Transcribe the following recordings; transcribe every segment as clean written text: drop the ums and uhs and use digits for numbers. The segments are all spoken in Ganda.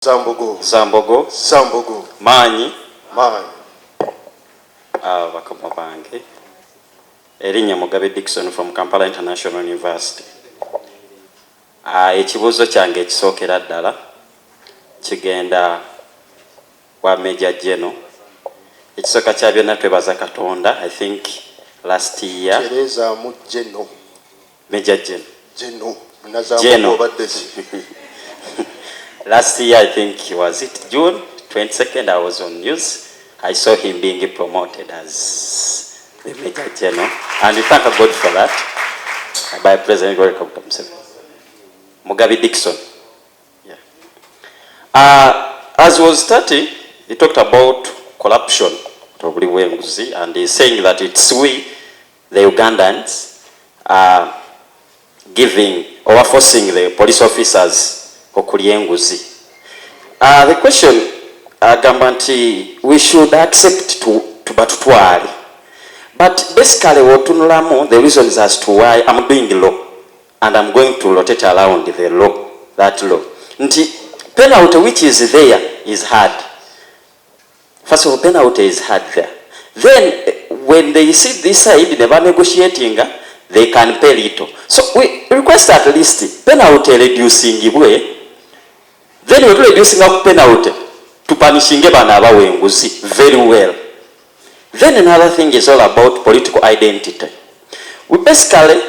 Zambogo. Manyi. Bakoma bange. Erinnya Mugabe Dickson from Kampala International University. Ekibuuzo kyange ekisookera ddala kigenda wa Major General. Ekisooka kya byonna twebaza Katonda. I think last year. Tereza mu General. Major General. General. Last year, I think, was it June 22nd, I was on news. I saw him being promoted as the Major General. And we thank God for that. By President Mugabe Dickson. Yeah. As he was starting, he talked about corruption, and he's saying that it's we, the Ugandans, giving or forcing the police officers okulyenguzi. The question we should accept to batutwali. But basically wotunulamu the reasons as to why I'm doing the law and I'm going to rotate around the law, that law. Nti penalty which is there is hard. First of all, penalty is hard there. Then when they see this side never negotiating, they can pay little. So we request at least penalty reducing way. Then we reducing up penalty to punishing abawenguzi very well. Then another thing is all about political identity. We basically,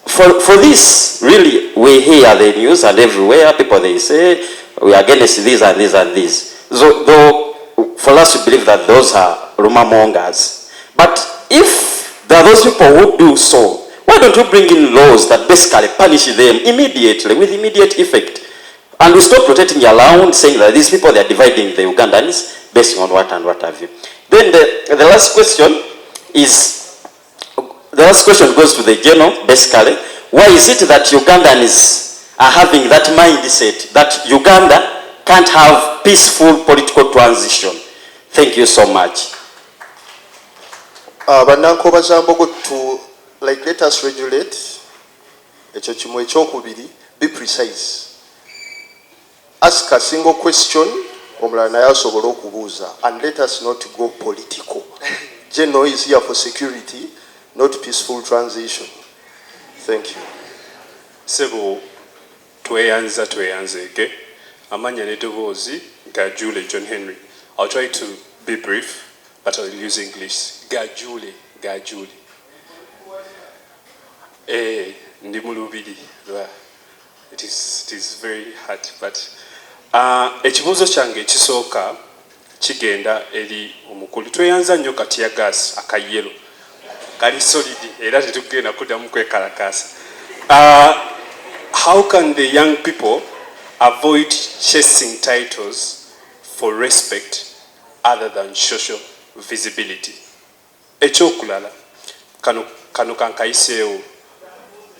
for this, really, we hear the news and everywhere people they say we are against this and this and this. So, though for us to believe that those are rumor mongers. But if there are those people who do so, why don't you bring in laws that basically punish them immediately with immediate effect? And we stop protecting around saying that these people they are dividing the Ugandans based on what and what have you. Then the last question goes to the General, basically. Why is it that Ugandans are having that mindset that Uganda can't have peaceful political transition? Thank you so much. Banankoba Zambogo to let us regulate. Be precise. Ask a single question, and let us not go political. General is here for security, not peaceful transition. Thank you. Sebo tweyanzeke. Amanya netubozi Gajule John Henry. I'll try to be brief, but I'll use English. Gajule. Ndimulubidi. It is very hard, but ekibuuzo kyange ekisooka kigenda eri omukulu. Tweyanza nnyo kati ya gas akayelo kali solid era tetugenda kuddamu kwekalakaasa. How can the young people avoid chasing titles for respect other than social visibility? Ekyokulala kano kankayiseewo.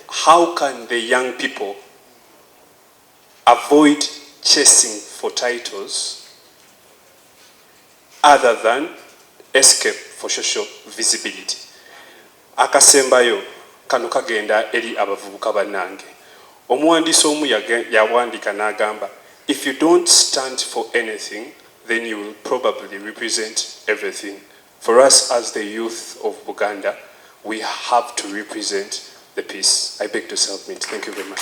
How can the young people avoid chasing for titles other than escape for social visibility? Akasembayo kano kagenda eri abavubuka bannange. Omuwandiisi omu yawandika n'agamba, if you don't stand for anything, then you will probably represent everything. For us as the youth of Buganda, we have to represent the peace. I beg to submit. Thank you very much.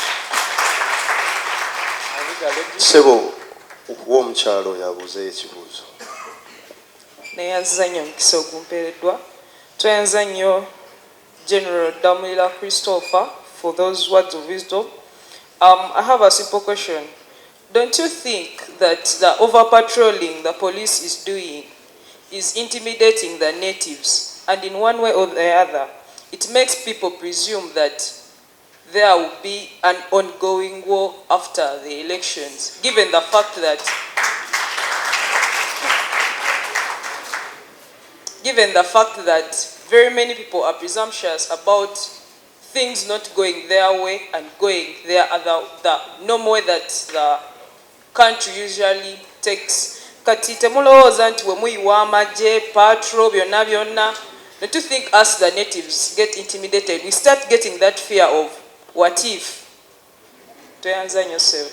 Sebo omukyalo yabuze ekibuuzo. Neyanza nnyo omukisa ogumpeereddwa. Tweyanza nnyo General Damulira Christopher for those words of wisdom. I have a simple question. Don't you think that the over-patrolling the police is doing is intimidating the natives? And in one way or the other, it makes people presume that there will be an ongoing war after the elections, given the fact that very many people are presumptuous about things not going their way and going the normal way that the country usually takes. Kati temulowooza nti we muyiwa amagye, patrol, byonna byonna. Don't you think us the natives get intimidated? We start getting that fear of what if? Tweyanza nnyo sebo.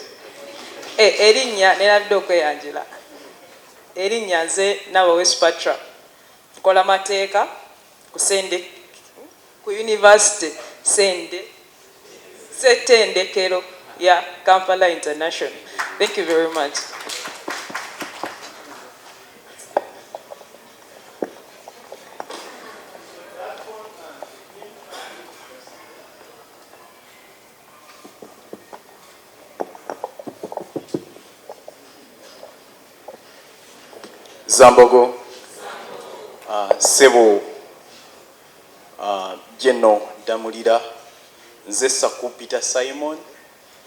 erinnya nenadde okweyanjula erinnya nze Nabawes Patra nkola mateeka ku Sende ku University Sende Ssettendekero ya Kampala International. Thank you very much. Zambogo, Sebo, Jeno Damulira, nze Sakupita Simon,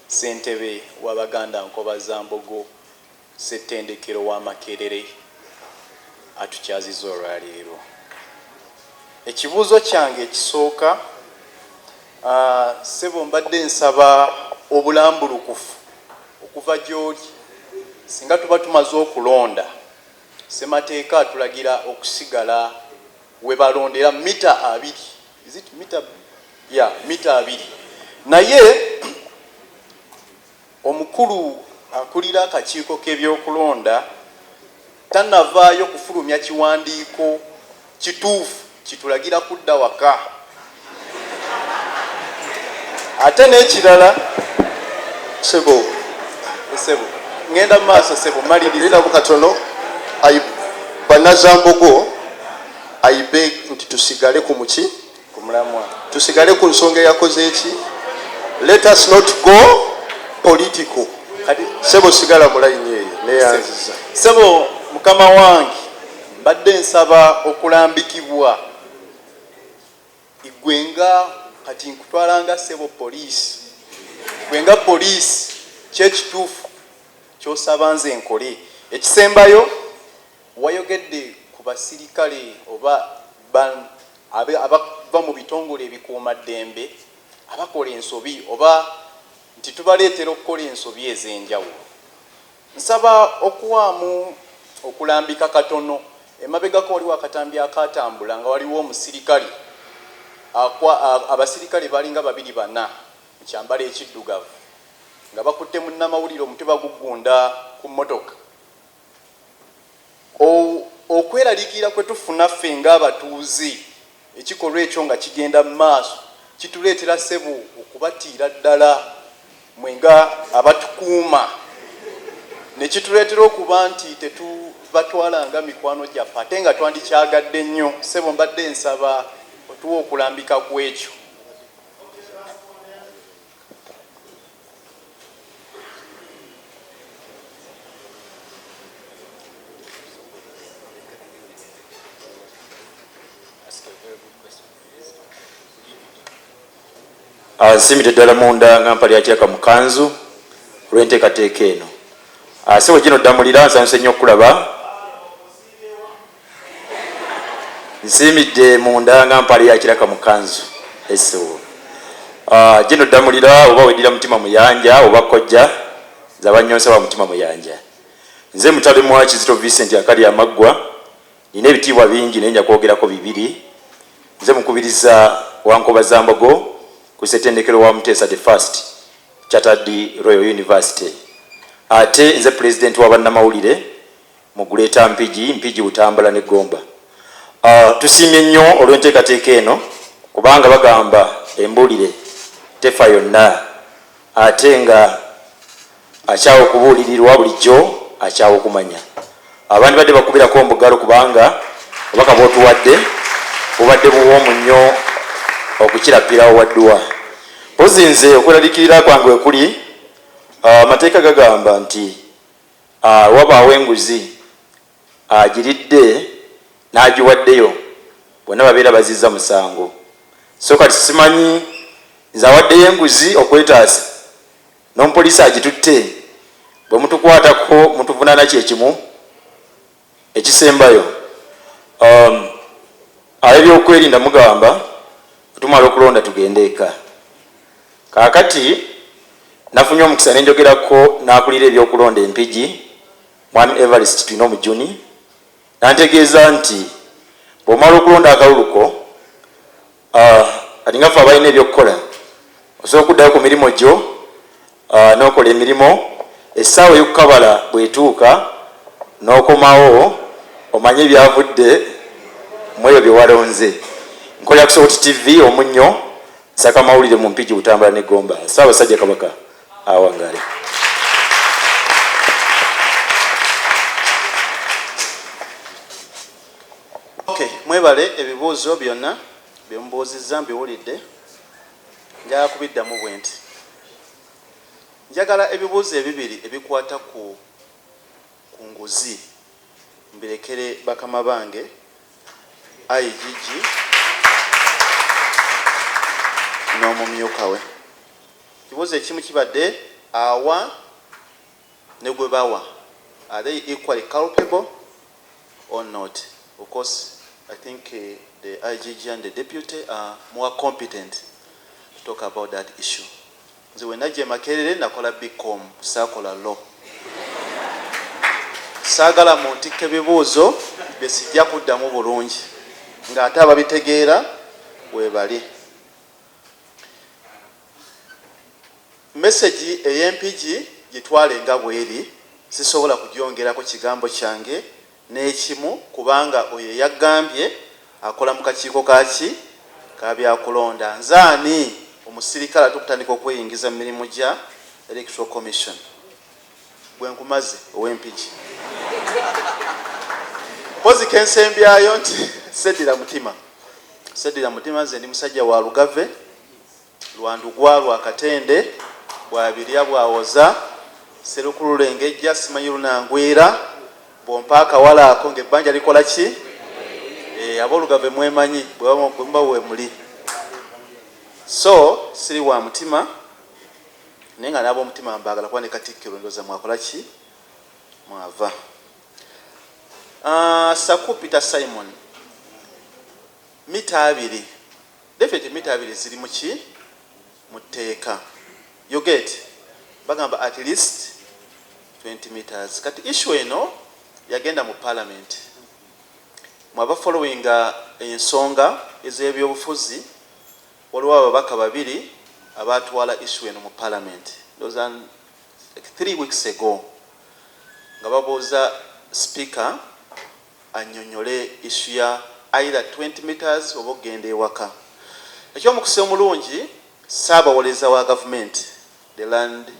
Ssentebe w'Abaganda Nkoba Zambogo, Ssettendekero wa Makerere, atukyaziza olwaleero. Ekibuuzo kyange ekisooka, Sebo mbadde nsaba obulambulukufu okuva gy'oli singa tuba tumaze okulonda. Ssemateeka atulagira okusigala we balondera mita 2. Is it mita? Yeah, mita 2. Naye omukulu akulira akakiiko k'ebyokulonda tanavaayo kufulumya kiwandiiko kituufu kitulagira kudda waka. Ate n'ekirala Sebo ngenda mu maaso Sebo maliriza katono Banazambogo I beg nti tusigale ku muki ku mulamwa. tusigale ku nsonga yakoze eki. Let us not go political. Sebo sigala mu line eyo neyanziza. Sebo mukama wange mbadde nsaba okulambikibwa igwenga kati nkutwalanga Sebo poliisi gwenga poliisi kyekituufu kyosaba nze nkole. Ekisembayo wayogedde ku basirikale oba abava mu bitongole ebikuumaddembe abakola ensobi oba nti tubaleetera okukola ensobi ez'enjawulo. Nsaba okuwaamu okulambika katono emabegako waliwo akatambi akatambula nga waliwo omusirikale abasirikale balinga 2-4 mu kyambalo ekiddugavu nga bakutte munnamawulire omutwe bagugunda ku mmotoka. Okweraliikirira kwe tufuna ffe ng'abatuuze ekikolwa ekyo nga kigenda mu maaso kituleetera Sebo okubatiira ddala mwenga abatukuuma ne kituleetera okuba nti tetubatwalanga mikwano gyaffe ate nga twandikyagadde nnyo. Sebo mbadde nsaba otuwa okulambika ku ekyo. Nsiimidde ddala munda nga mpali akiraka mu kanzu olw'enteekateeka eno. Sebo gino Damulira nsanyuse nnyo okulaba. Nsiimidde munda nga mpali akiraka mu kanzu Sebo. Gino Damulira oba weddira mutima muyanja oba kojja zabanyonsa wa mutima muyanja. Nze mutalemu wa Kizito Vincent akali amaggwa nina ebitiibwa bingi naye nja kwogerako 2. Nze mukubiriza wa Nkoba Zambogo ku Ssettendekero wa Muteesa the First Chartered Royal University. Ate nze president wa bannamawulire mu Guleta Mpigi Butambala ne Gomba. Tusiimye nnyo olw'enteekateeka eno kubanga bagamba embuulire tefa yonna ate nga akyawa okubuulirirwa bulijjo akyawa okumanya. Abandi badde bakubirako omugalo kubanga obaka bw'otuwadde bubadde buwoomu nnyo okukirapira owadduwa. Pozi nze okweraliikirira kwange wekuli amateeka gagamba nti wabaawo enguzi agiridde n'agiwaddeyo bonna babeera bazizza musango. So kati simanyi nze awaddeyo enguzi okwetaasa n'omupoliisi agitutte bwe mutukwatako mutuvunaana kyekimu. Ekisembayo ab'ebyokwerinda mugamba tumala okulonda tugende eka. Kaakati nafunye omukisa nenjogerako n'akulira ebyokulonda Empigi Mwami Evarist tulina omujuni nantegeeza nti bw'omala okulonda akaluluko ati nga ffe abalina ebyokukola osobola okuddayo ku mirimu gyo n'okola emirimu essaawa ey'okukabala bw'etuuka n'okomawo omanye ebyavudde mu ebyo bye walonze. Nkolera ku Salt TV Omunnyo, nsaka mawulire mu Mpigi Butambala ne Gomba. Ssaabasajja Kabaka awangale. Okay, mwebale ebibuuzo byonna bye mubuuzizza mbiwulidde. Njagala kubiddamu bwe nti njagala ebibuuzo ebibiri ebikwata ku nguzi mbirekere bakama bange IGG n'omumyuka we. Ekibuuzo ekimu kibadde awa ne gwe bawa, are they equally culpable or not? Of course, I think the IGG and the deputy are more competent to talk about that issue. Nze wenajje Makerere nakola BCom, saakola law. Saagala muntikke bibuuzo bye sijja kuddamu bulungi ng'ate ababitegeera weebali. Message ey'empigi gitwale nga bweri, sisobola kugyongerako kigambo kyange n'ekimu kubanga oyo yagambye akola mu kakiiko kaki ka byakulonda. Nzaani omusirikale tukutandika okweyingiza mu mirimu gya Electoral Commission. Bwe nkumaze ow'empigi mpozi kensembyayo nti seddira mutima nze ndi musajja wa Lugave, Lwandugwa lwa Katende, bwabirya bwawoza, Serukulu Lengejja, simanyi Lunangwira, bw'ompaaka walaako ng'ebbanja likola ki? Ab'Olugave mwemanyi bwe muba we muli. So siri wa mutima naye nga n'ab'omutima mbaagala kuba ne Katikkiro ndowooza mwakola ki? Mwava. Saku Peter Simon, mita 2, definitely mita 2 ziri mu ki? Mu tteeka. You get? Bagamba at least 20 meters. Kati issue eno yagenda mu parliament. Mwaba following ensonga ez'ebyobufuzi, waliwo ababaka babiri abatwala issue eno mu parliament. Those are like 3 weeks ago. Nga babuuza speaker annyonnyole issue ya either 20 meters oba okugenda ewaka. Eky'omukisa omulungi, Ssaabawoleza wa government, the land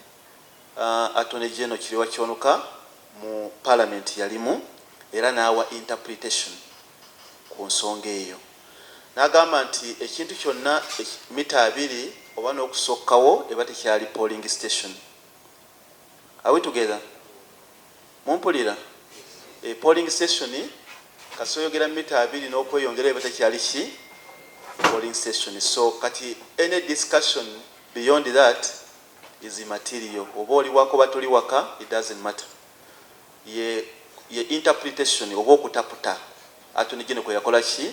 Attorney General Kiriwa Kyonuka mu parliament yalimu era n'awa interpretation ku nsonga eyo. N'agamba nti ekintu kyonna mita 2 oba n'okusokkawo eba tekyali polling station. Are we together? Mumpulira? Polling station kasoyogera mita 2 n'okweyongera eba tekyali ki? Polling station. So kati any discussion beyond that is immaterial. Oba oli wako batoli waka, it doesn't matter. Ye interpretation oba okutaputa Attorney General kwe yakola ki?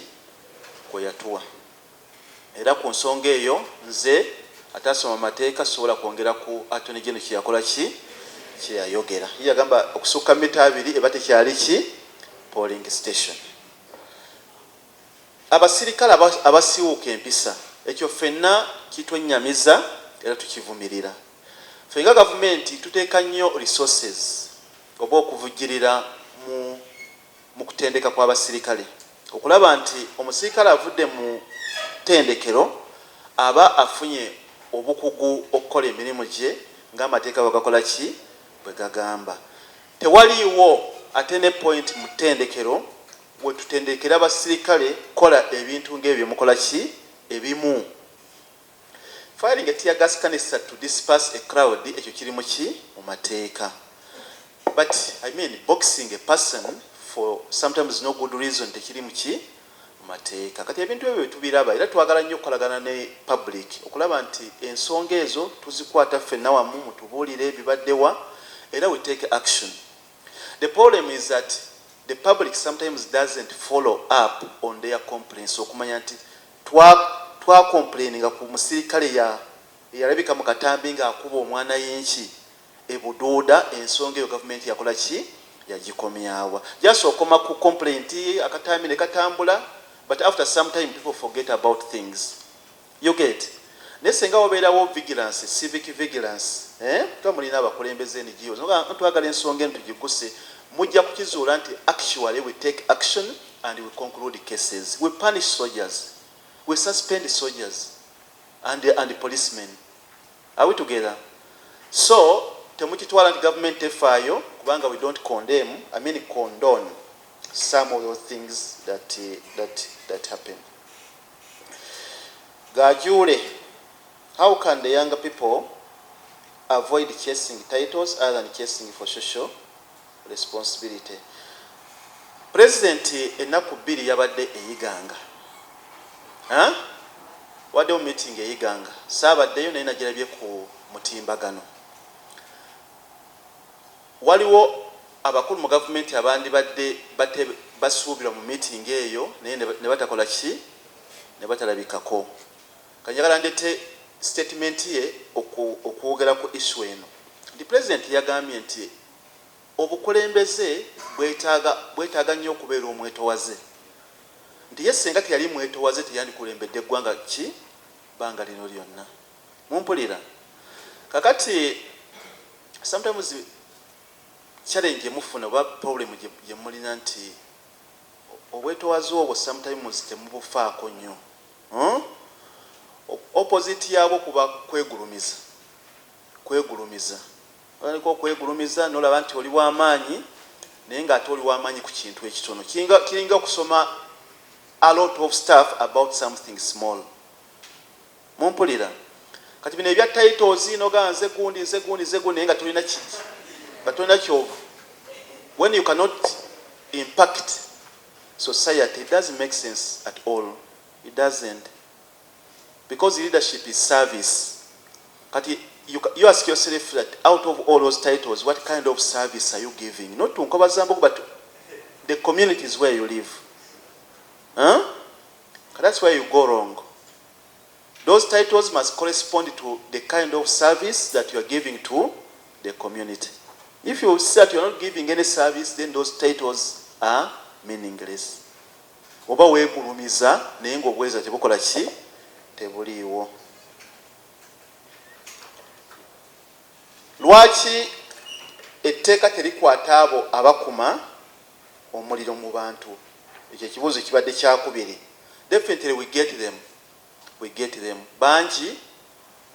Kwe yatuwa. Era ku nsonga eyo nze atasoma mateeka sobola kwongera ku Attorney General kye yakola ki? Kye yayogera. Ye yagamba okusukka mita 2 eba tekyali ki? Polling station. Abasirikale abasiwuuka empisa, ekyo ffenna kitwennyamiza era tukivumirira. Ffenga gavumenti tuteeka nnyo resources oba okuvujjirira mu kutendeka kw'abasirikale, okulaba nti omusirikale avudde mu ttendekero aba afunye obukugu okukola emirimu gye ng'amateeka bagakola ki? Bwe gagamba. Tewaliiwo ate ne point mu ttendekero we tutendekera abasirikale kola ebintu ng'ebyo mukola ki? Ebimu. Firing a tear gas canister to disperse a crowd, ekyo kiri mu ki? Mu mateeka. But I mean boxing a person for sometimes no good reason tekiri mu ki? Mu mateeka. Kati ebintu ebyo tubiraba era twagala nnyo okukolagana ne public okulaba nti ensonga ezo tuzikwata ffenna wamu mutubuulire ebibaddewa era we take action. The problem is that the public sometimes doesn't follow up on their complaints. Okumanya nti twa complaininga ku musirikale yalabika mu katambi ng'akuba omwana y'enki ebuduuda, ensonga eyo gavumenti yakola ki? Yagikomyawa. Just okoma ku complaint akatambi ne katambula, but after some time people forget about things. You get? nesenga wabeerawo vigilance, civic vigilance, mulina abakulembeze NGOs twagala ensonga eno tugiguse, mujja kukizuula nti actually we take action and we conclude cases, we punish soldiers, we suspend soldiers and policemen. Are we together? So temukitwala nti government efaayo kubanga we don't condemn, condone some of those things that happen. Gajule, how can the younger people avoid chasing titles other than chasing for social responsibility? President ennaku bbiri yabadde eyiganga. Waddewo meeting eyiganga. Saabaddeyo naye nagirabye ku mutimbagano. Waliwo abakulu mu gavumenti abandi badde basuubirwa mu meeting eyo naye ne batakola ki? Ne batalabikako. Kanjagala ndete statement ye okwogera ku issue eno. The president yagambye nti obukulembeze bwetaaga nnyo okubeera omwetowaze. Nti ye senga teyali mwetowaze teyandikulembedde eggwanga ki banga lino lyonna. Mumpulira. Kakati sometimes challenge mufuna oba problem gye mulina nti obwetowaze obwo sometimes temubufaako nnyo. Opposite yabo kuba kwegulumiza. Waliko kwegulumiza nolaba nti oli w'amaanyi naye nga ate oli w'amaanyi ku kintu ekitono. Kiringa okusoma a lot of stuff about something small. Mumpulira. Kati bino ebya titles noga nze gundi naye nga tulina kiki. Batolina kyovu. When you cannot impact society, it doesn't make sense at all. It doesn't. Because leadership is service. You ask yourself that out of all those titles, what kind of service are you giving? Not to Nkobazambo, but the communities where you live. That's where you go wrong. Those titles must correspond to the kind of service that you are giving to the community. If you say that you are not giving any service, then those titles are meaningless. Oba weegulumiza naye ng'obweza tebukola ki? Tebuliiwo. Lwaki etteeka terikwata abo abakuma omuliro mu bantu? Ekyo ekibuuzo kibadde kyakubiri. Definitely we get them. Bangi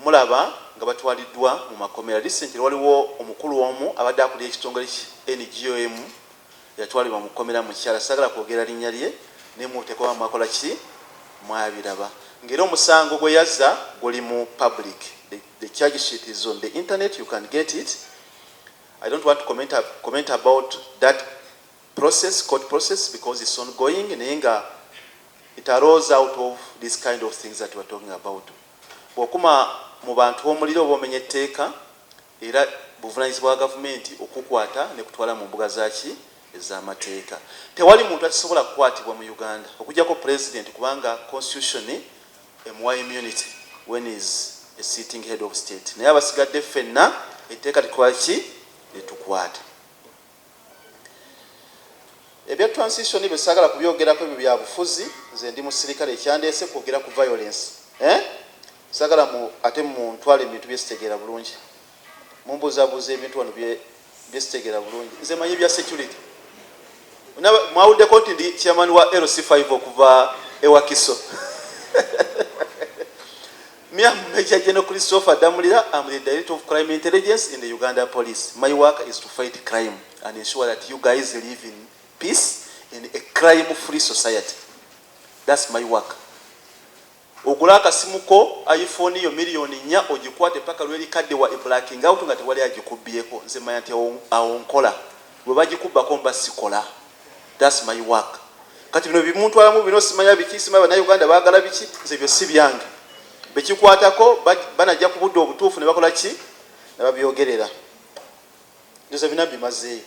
mulaba nga batwaliddwa mu makomera. Recently waliwo omukulu omu abadde akulira ekitongole NGOM yatwalibwa mu kkomera mu kyala. Sagala kwogera linnya lye ne muteekwa mwakola ki? Mwabiraba. Ngero omusango gwe yazza guli mu public. The charge sheet is on the internet, you can get it. I don't want to comment about that process, court process, because it's ongoing. Nenga it arose out of these kind of things that we are talking about. Bw'okuma mu bantu omuliro bomenye etteeka era buvunaanyizibwa bwa gavumenti okukwata ne kutwala mu mbuga zaki ez'amateeka. Tewali muntu akisobola kukwatibwa mu Uganda okujjako president kubanga constitution emuwa immunity when is a sitting head of state. Naye abasigadde ffenna etteeka litukola ki? Litukwata. Ebya transition bye saagala kubyogerako ebyo bya bufuzi. Nze ndi musirikale ekyandeese kwogera ku violence. Saagala ate muntwale ebintu byesitegeera bulungi. Mumbuzabuza ebintu wano byesitegeera bulungi. Nze manyi bya security. Mwawuddeko nti ndi chairman wa LC5 okuva ewakiso. Me, I'm Major General Christopher Damulira. I'm the Director of Crime Intelligence in the Uganda Police. My work is to fight crime and ensure that you guys live in peace in a crime-free society. That's my work. Ogula akasimu ko iPhone yo million 4 ogikwate paka lweli kadde wa blacking out nga tewali agikubbiyeko. Nze manya nti awo nkola. Bwe bagikubbako mba sikola. That's my work. Kati bino bimuntu alamu bino simanya biki simanya na Uganda baagala biki nze byo si byange. Bekikwatako banajja ku budde obutuufu ne bakola ki? Ne babyogerera. Nze bina bimazeeyo.